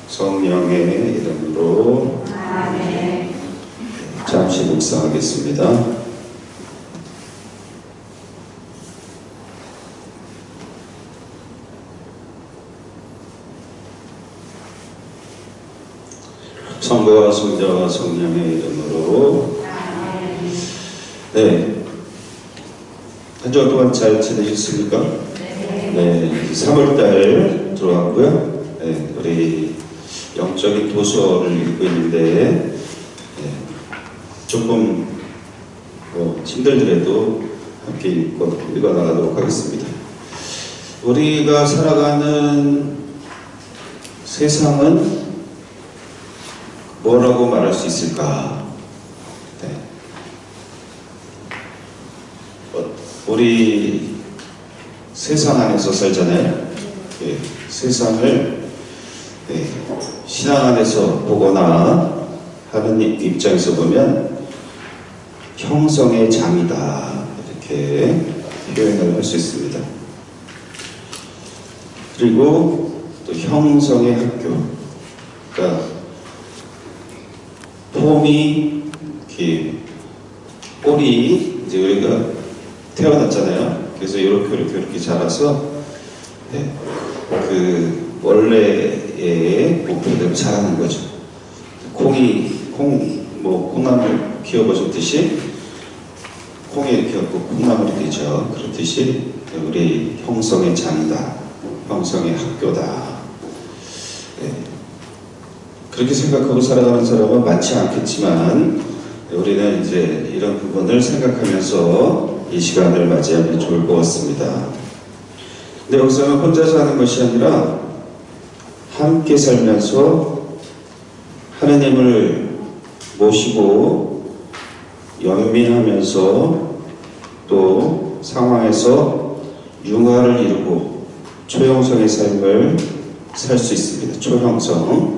성령의 이름으로 잠시 묵상하겠습니다. 성부와 성자와 성령의 이름으로. 네, 한 주간 동안 잘 지내셨습니까? 네, 3월달 들어왔고요. 네, 우리 영적인 도서를 읽고 있는데 조금 힘들더라도 함께 읽어 나가도록 하겠습니다. 우리가 살아가는 세상은 뭐라고 말할 수 있을까? 네. 우리 세상 안에서 살잖아요. 네. 세상을 신앙 안에서 보거나 하느님 입장에서 보면 형성의 장이다, 이렇게 표현을 할 수 있습니다. 그리고 또 형성의 학교, 그러니까 폼이 이렇게 꼬리, 이제 우리가 태어났잖아요. 그래서 이렇게 자라서 그 원래의 목표대로 자라는 거죠. 콩나물 키워보셨듯이 콩이 이렇게 갖고 콩나물이 되죠. 그렇듯이 우리 형성의 장이다, 형성의 학교다. 그렇게 생각하고 살아가는 사람은 많지 않겠지만 우리는 이제 이런 부분을 생각하면서 이 시간을 맞이하면 좋을 것 같습니다. 근데 여기서는 혼자 사는 것이 아니라 함께 살면서 하나님을 모시고 연민하면서 또 상황에서 융화를 이루고 초형성의 삶을 살 수 있습니다. 초형성.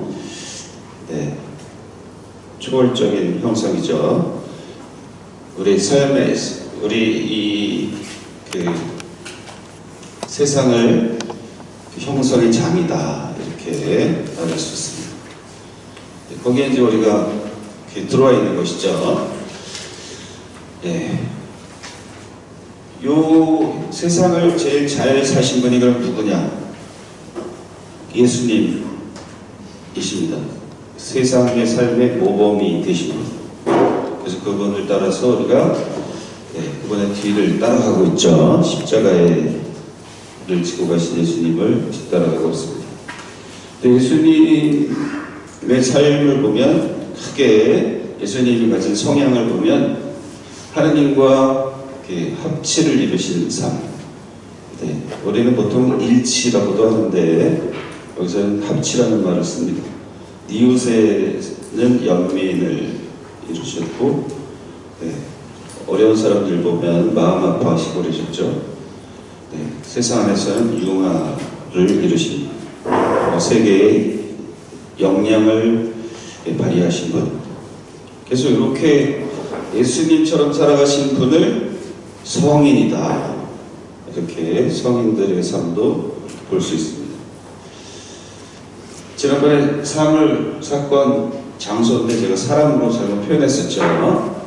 초월적인 형성이죠. 우리 삶에, 우리 세상을 형성의 장이다, 이렇게 말할 수 있습니다. 거기에 이제 우리가 들어와 있는 것이죠. 요 세상을 제일 잘 사신 분이 그럼 누구냐? 예수님이십니다. 세상의 삶의 모범이 되신 분. 그래서 그분을 따라서 우리가 그분의 뒤를 따라가고 있죠. 십자가를 지고 가신 예수님을 따라가고 있습니다. 예수님의 삶을 보면, 크게 예수님이 가진 성향을 보면 하나님과 합치를 이루신 삶. 우리는 보통 일치라고도 하는데 여기서는 합치라는 말을 씁니다. 이웃에는 연민을 이루셨고, 어려운 사람들 보면 마음 아파하시고 그러셨죠. 세상 안에서는 융화를 이루신, 세계의 역량을 발휘하신 분. 그래서 이렇게 예수님처럼 살아가신 분을 성인이다, 이렇게 성인들의 삶도 볼 수 있습니다. 지난번에 사건, 장소인데 제가 사람으로 잘못 표현했었죠.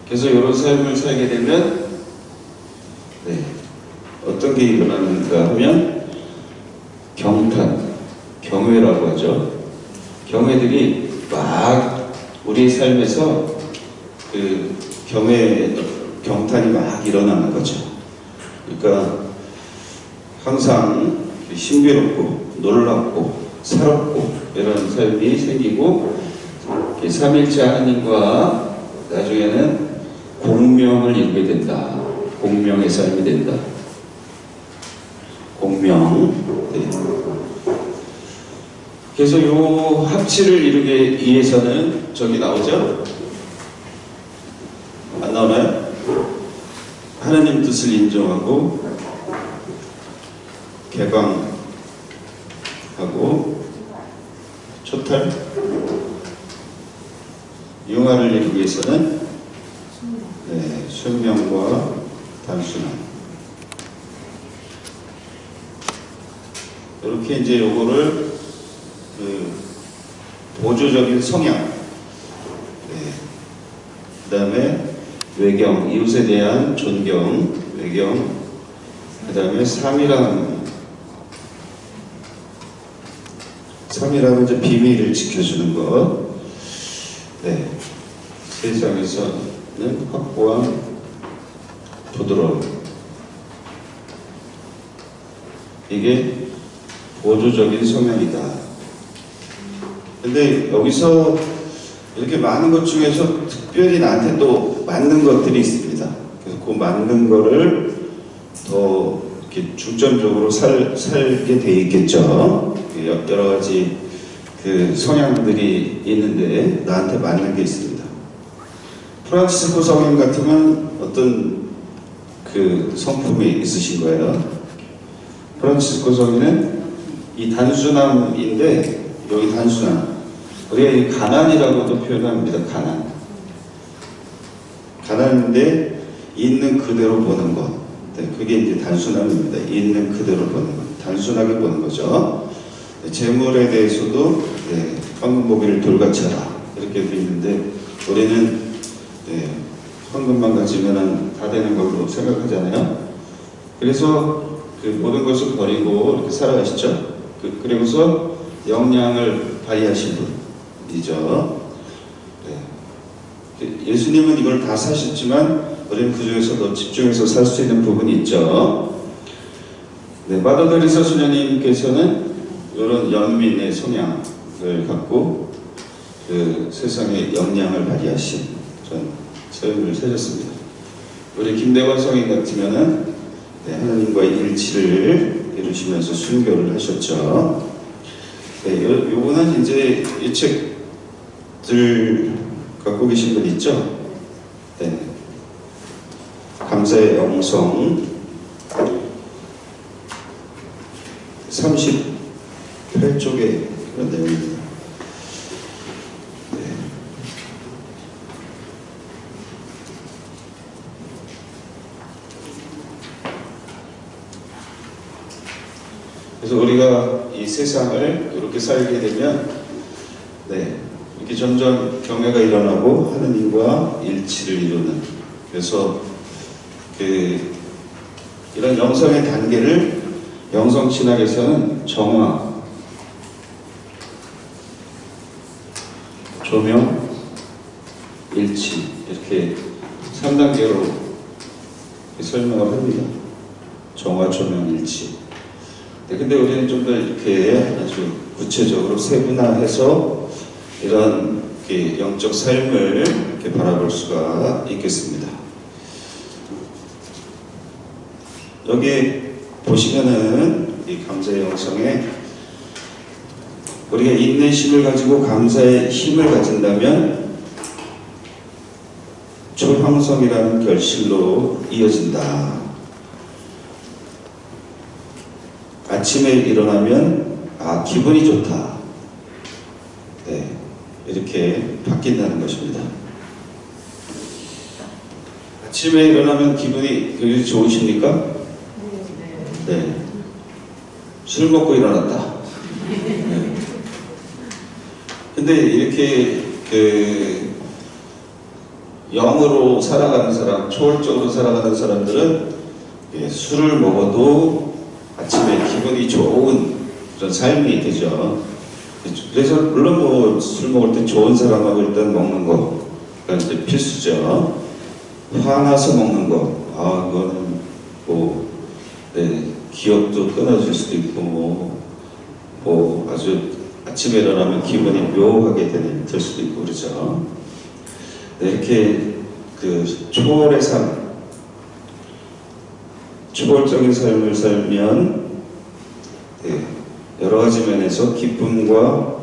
그래서 이런 삶을 살게 되면 어떤 게 일어나는가 하면 경외라고 하죠. 경외들이 막 우리 삶에서 경탄이 막 일어나는 거죠. 그러니까 항상 신비롭고 놀랍고 새롭고 이런 삶이 생기고, 삼일째 하나님과 나중에는 공명을 이루게 된다. 공명의 삶이 된다. 공명. 그래서 이 합치를 이루기 위해서는 저기 나오죠? 안 나오나요? 하나님 뜻을 인정하고 개방하고 초탈, 융화를 이루기 위해서는 순명과 단순함. 이렇게 이제 요거를 그 보조적인 성향, 그 다음에 외경, 이웃에 대한 존경, 외경, 그 다음에 삼이라면 이제 비밀을 지켜주는 것, 세상에서는 확고한 부드러움, 이게 보조적인 성향이다. 근데 여기서 이렇게 많은 것 중에서 특별히 나한테 또 맞는 것들이 있습니다. 그래서 그 맞는 거를 더 이렇게 중점적으로 살게 돼 있겠죠. 여러 가지 그 성향들이 있는데 나한테 맞는 게 있습니다. 프란치스코 성인 같으면 어떤 그 성품이 있으신 거예요? 프란치스코 성인은 이 단순함인데, 여기 단순함, 우리가 이 가난이라고도 표현합니다. 가난인데 있는 그대로 보는 것, 그게 이제 단순함입니다. 있는 그대로 보는 것, 단순하게 보는 거죠. 재물에 대해서도 황금 보기를 돌같이 하라 이렇게 되어 있는데, 우리는 황금만 가지면 다 되는 걸로 생각하잖아요. 그래서 그 모든 것을 버리고 이렇게 살아가시죠. 그리고서 역량을 발휘하신 분이죠. 예수님은 이걸 다 사셨지만 우리는 그 중에서도 집중해서 살 수 있는 부분이 있죠. 마더 데리사 수녀님께서는 이런 연민의 성향을 갖고 그 세상의 역량을 발휘하신 그런 삶을 사셨습니다. 우리 김대관 성인 같으면은 하나님과의 일치를 이루시면서 순교를 하셨죠. 요거는 이제 이 책들 갖고 계신 분 있죠? 감사의 영성 38쪽에 그런 내용입니다. 그래서 우리가 이 세상을 이렇게 살게 되면 이렇게 점점 경외가 일어나고 하느님과 일치를 이루는, 그래서 이런 영성의 단계를 영성 신학에서는 정화, 조명, 일치 이렇게 3단계로 설명을 합니다. 정화, 조명, 일치. 근데 우리는 좀 더 이렇게 아주 구체적으로 세분화해서 이런 영적 삶을 이렇게 바라볼 수가 있겠습니다. 여기 보시면은 이 감사의 영성에 우리가 인내심을 가지고 감사의 힘을 가진다면 초형성이라는 결실로 이어진다. 아침에 일어나면 기분이 좋다. 이렇게 바뀐다는 것입니다. 아침에 일어나면 기분이 굉장히 좋으십니까? 네. 술 먹고 일어났다. 근데 이렇게 영으로 살아가는 사람, 초월적으로 살아가는 사람들은 술을 먹어도 아침에 기분이 좋은 그런 삶이 되죠. 그래서 물론 술 먹을 때 좋은 사람하고 일단 먹는 거가 이제 필수죠. 화나서 먹는 거, 그거는 기억도 끊어질 수도 있고, 아주 아침에 일어나면 기분이 묘하게 될 수도 있고 그러죠. 이렇게 초월의 삶, 초월적인 삶을 살면 여러 가지 면에서 기쁨과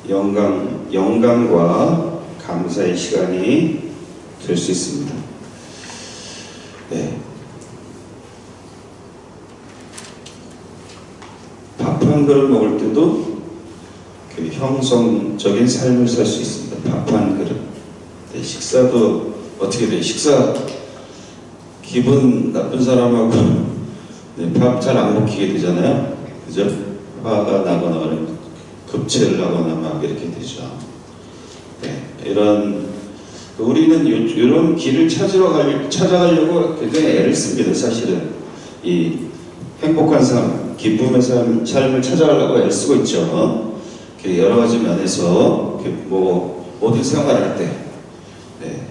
영광과 감사의 시간이 될 수 있습니다. 밥 한 그릇 먹을 때도 형성적인 삶을 살 수 있습니다. 밥 한 그릇. 식사도 어떻게 돼요? 식사 기분 나쁜 사람하고 밥 잘 안 먹히게 되잖아요. 그죠? 화가 나거나 교체를 하거나 막 이렇게 되죠. 네, 우리는 이런 길을 찾아가려고 굉장히 애를 씁니다. 사실은 이 행복한 삶, 기쁨의 삶을 찾아가려고 애를 쓰고 있죠. 여러 가지 면에서 모든 생활할 때. 네.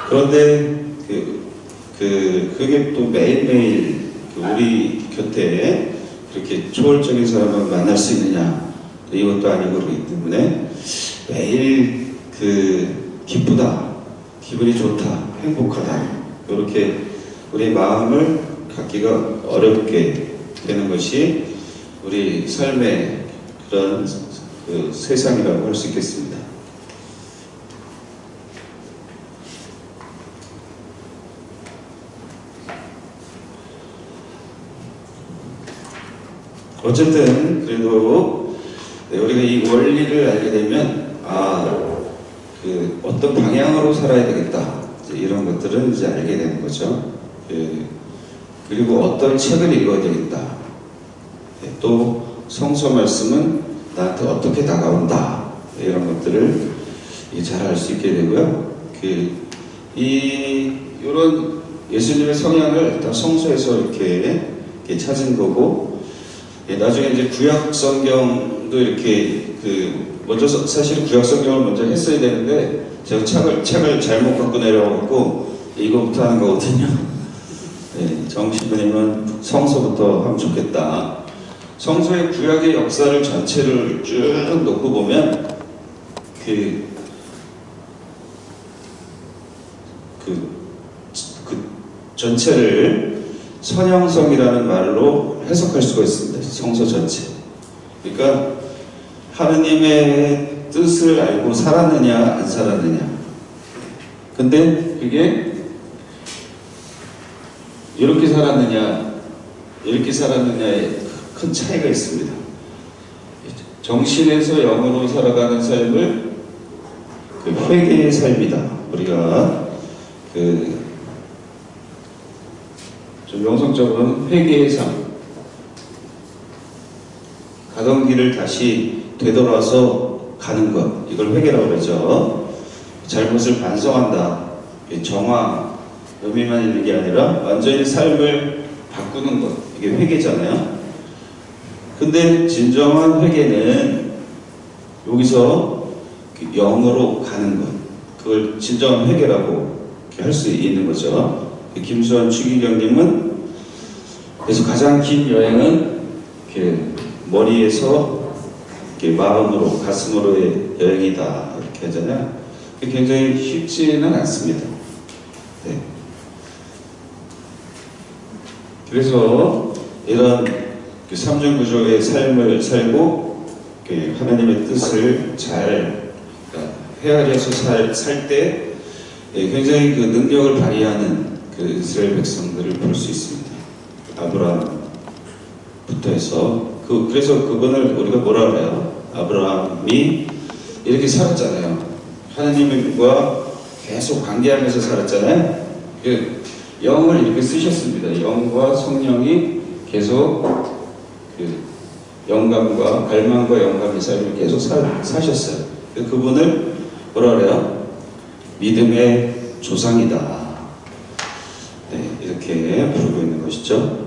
그런데 그게 또 매일매일 우리 곁에 그렇게 초월적인 사람을 만날 수 있느냐, 이것도 아니고 그렇기 때문에 매일 기쁘다, 기분이 좋다, 행복하다, 이렇게 우리 마음을 갖기가 어렵게 되는 것이 우리 삶의 그런 세상이라고 할 수 있겠습니다. 어쨌든 그래도 우리가 이 원리를 알게 되면 어떤 방향으로 살아야 되겠다, 이런 것들은 이제 알게 되는 거죠. 그리고 어떤 책을 읽어야 되겠다, 또 성서 말씀은 나한테 어떻게 다가온다, 이런 것들을 잘 알 수 있게 되고요. 이런 예수님의 성향을 다 성서에서 이렇게 찾은 거고, 나중에 이제 구약 성경도 이렇게 먼저 사실은 구약 성경을 먼저 했어야 되는데 제가 책을 잘못 갖고 내려와갖고 이거부터 하는 거거든요. 네, 정신부님은 성서부터 하면 좋겠다. 성서의 구약의 역사를 전체를 쭉 놓고 보면 전체를 선형성이라는 말로 해석할 수가 있습니다. 성서 전체. 그러니까 하느님의 뜻을 알고 살았느냐 안 살았느냐. 근데 그게 이렇게 살았느냐에 큰 차이가 있습니다. 정신에서 영으로 살아가는 삶을 회개의 삶이다. 우리가 좀 영성적으로는 회개의 삶, 가던 길을 다시 되돌아서 가는 것, 이걸 회개라고 그러죠. 잘못을 반성한다, 정화, 의미만 있는 게 아니라 완전히 삶을 바꾸는 것, 이게 회개잖아요. 근데 진정한 회개는 여기서 영으로 가는 것, 그걸 진정한 회개라고 할 수 있는 거죠. 김수환 추기경님은 그래서 가장 긴 여행은 이렇게 머리에서 이렇게 마음으로, 가슴으로의 여행이다, 이렇게 하잖아요. 굉장히 쉽지는 않습니다. 네. 그래서 이런 삼중구조의 삶을 살고 하나님의 뜻을 잘 헤아려서 살 때 굉장히 능력을 발휘하는 이스라엘 백성들을 볼 수 있습니다. 아브라함부터 해서 그래서 그분을 우리가 뭐라 그래요? 아브라함이 이렇게 살았잖아요. 하나님과 계속 관계하면서 살았잖아요. 영을 이렇게 쓰셨습니다. 영과 성령이 계속 영감과 갈망과 영감의 삶을 계속 사셨어요. 그분을 뭐라 그래요? 믿음의 조상이다. 네, 이렇게 부르고 있는 것이죠.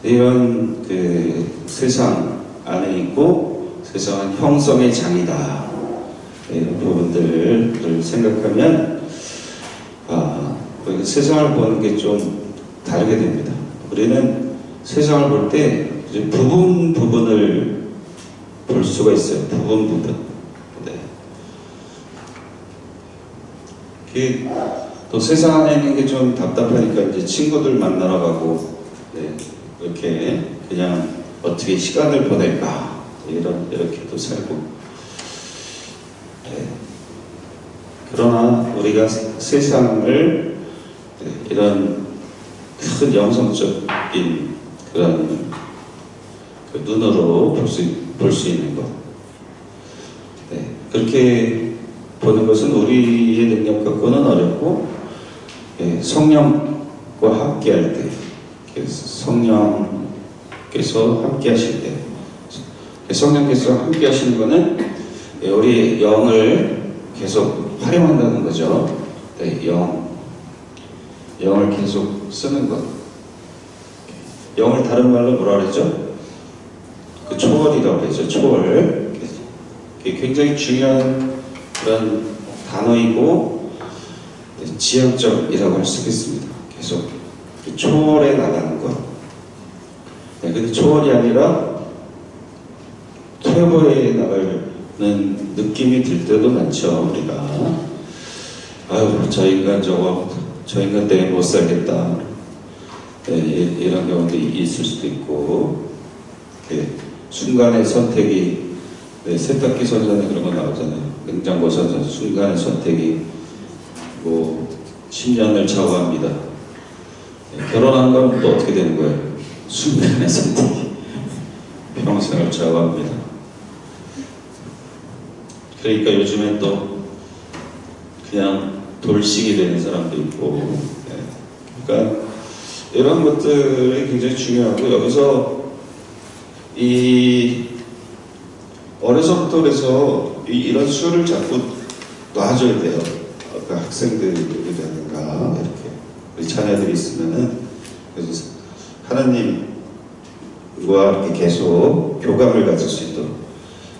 이런 세상 안에 있고 세상은 형성의 장이다, 이런 부분들을 생각하면 세상을 보는 게 좀 다르게 됩니다. 우리는 세상을 볼 때 부분을 볼 수가 있어요. 부분. 네. 또 세상 안에 있는 게 좀 답답하니까 이제 친구들 만나러 가고, 네, 이렇게 그냥 어떻게 시간을 보낼까, 이렇게 또 살고. 네. 그러나 우리가 세상을 이런 큰 영성적인 그런 눈으로 볼 수 있는 것. 네. 그렇게 보는 것은 우리의 능력 갖고는 어렵고, 성령과 함께할 때, 성령 성령께서 함께 하실 때, 성령께서 함께 하시는 것은 우리 영을 계속 활용한다는 거죠. 네, 영을 계속 쓰는 것. 영을 다른 말로 뭐라 그랬죠? 그 초월이라고 그랬죠. 초월. 굉장히 중요한 그런 단어이고 지향점이라고 할 수 있겠습니다. 계속 초월해 나가는 것. 네, 근데 초월이 아니라 퇴보해 나가는 느낌이 들 때도 많죠. 우리가 아유, 저 인간 때문에 못 살겠다. 네, 이런 경우도 있을 수도 있고, 네, 순간의 선택이, 네, 세탁기 선전에 그런 거 나오잖아요. 냉장고 선전, 순간의 선택이 뭐 10년을 좌우합니다. 네, 결혼한 건 또 어떻게 되는 거예요? 순간의 선택이 평생을 좌우합니다. 그러니까 요즘엔 또 그냥 돌싱이 되는 사람도 있고, 네. 그러니까 이런 것들이 굉장히 중요하고, 여기서 어려서부터 그래서 이런 수를 자꾸 놔줘야 돼요. 아까 학생들이라든가 이렇게 우리 자녀들이 있으면은, 그래서 하나님과 이렇게 계속 교감을 가질 수 있도록.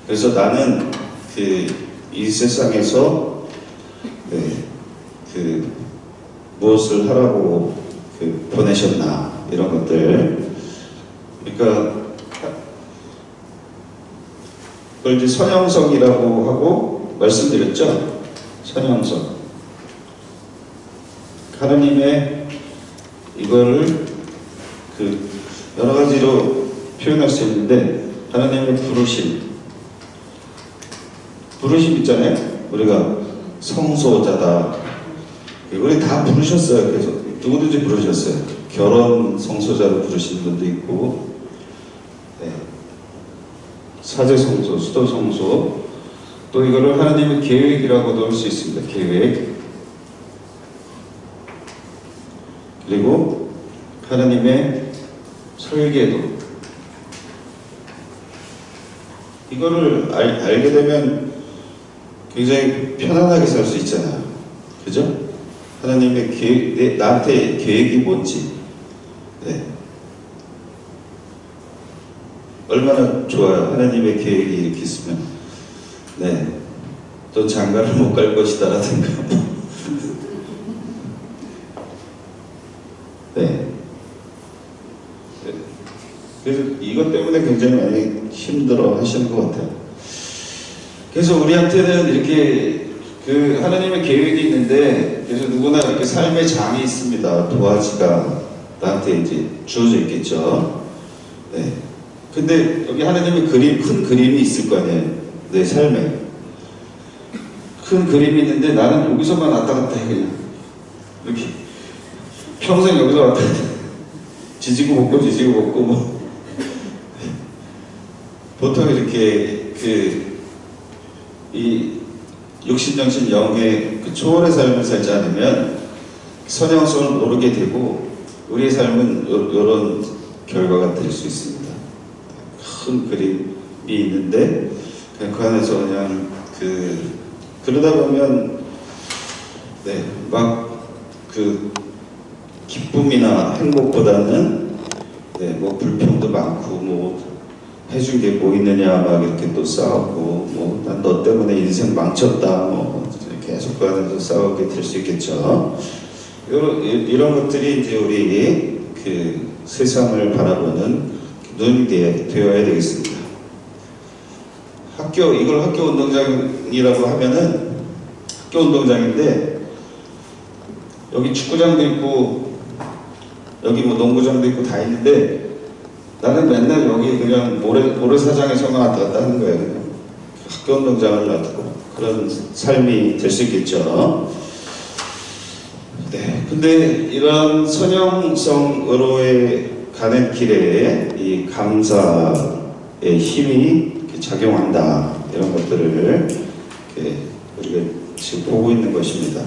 그래서 나는 이 세상에서 무엇을 하라고 보내셨나, 이런 것들. 그러니까 그걸 이제 선형성이라고 하고 말씀드렸죠. 선형성. 하나님의 이거를 여러 가지로 표현할 수 있는데, 하나님의 부르심 있잖아요. 우리가 성소자다. 우리 다 부르셨어요. 그래서 누구든지 부르셨어요. 결혼 성소자로 부르신 분도 있고, 네, 사제 성소, 수도 성소, 또 이거를 하나님의 계획이라고도 할 수 있습니다. 계획. 그리고 하나님의 설계도. 이거를 알게 되면 굉장히 편안하게 살 수 있잖아요. 그죠? 하나님의 계획, 나한테 계획이 뭔지. 네. 얼마나 좋아요. 하나님의 계획이 이렇게 있으면. 네. 또 장가를 못 갈 것이다 라든가. 네. 그래서 이것 때문에 굉장히 많이 힘들어 하시는 것 같아요. 그래서 우리한테는 이렇게 하나님의 계획이 있는데, 그래서 누구나 이렇게 삶의 장이 있습니다. 도화지가 나한테 이제 주어져 있겠죠. 네. 근데 여기 하나님의 큰 그림이 있을 거 아니에요. 내 삶에. 큰 그림이 있는데 나는 여기서만 왔다 갔다 해, 그냥. 이렇게. 평생 여기서 왔다 갔다 해. 지지고 볶고 뭐. 보통 이렇게 이 육신정신 영의 초월의 삶을 살지 않으면 선형성을 모르게 되고, 우리의 삶은 이런 결과가 될 수 있습니다. 큰 그림이 있는데 그 안에서 그냥 그러다 보면, 네, 막 기쁨이나 행복보다는, 네, 뭐 불평도 많고, 뭐 해준 게 뭐 있느냐 막 이렇게 또 싸우고, 뭐 난 너 때문에 인생 망쳤다, 뭐 계속 그 안에서 싸우게 될 수 있겠죠. 이런 것들이 이제 우리 세상을 바라보는 눈이 되어야 되겠습니다. 이걸 학교 운동장이라고 하면은, 학교 운동장인데 여기 축구장도 있고 여기 뭐 농구장도 있고 다 있는데, 나는 맨날 여기 그냥 모래사장에서만 왔다 갔다 하는 거예요. 그냥 학교 운동장을 놔두고. 그런 삶이 될 수 있겠죠. 네. 근데 이런 선형성으로의 가는 길에 이 감사의 힘이 작용한다. 이런 것들을 우리가 지금 보고 있는 것입니다.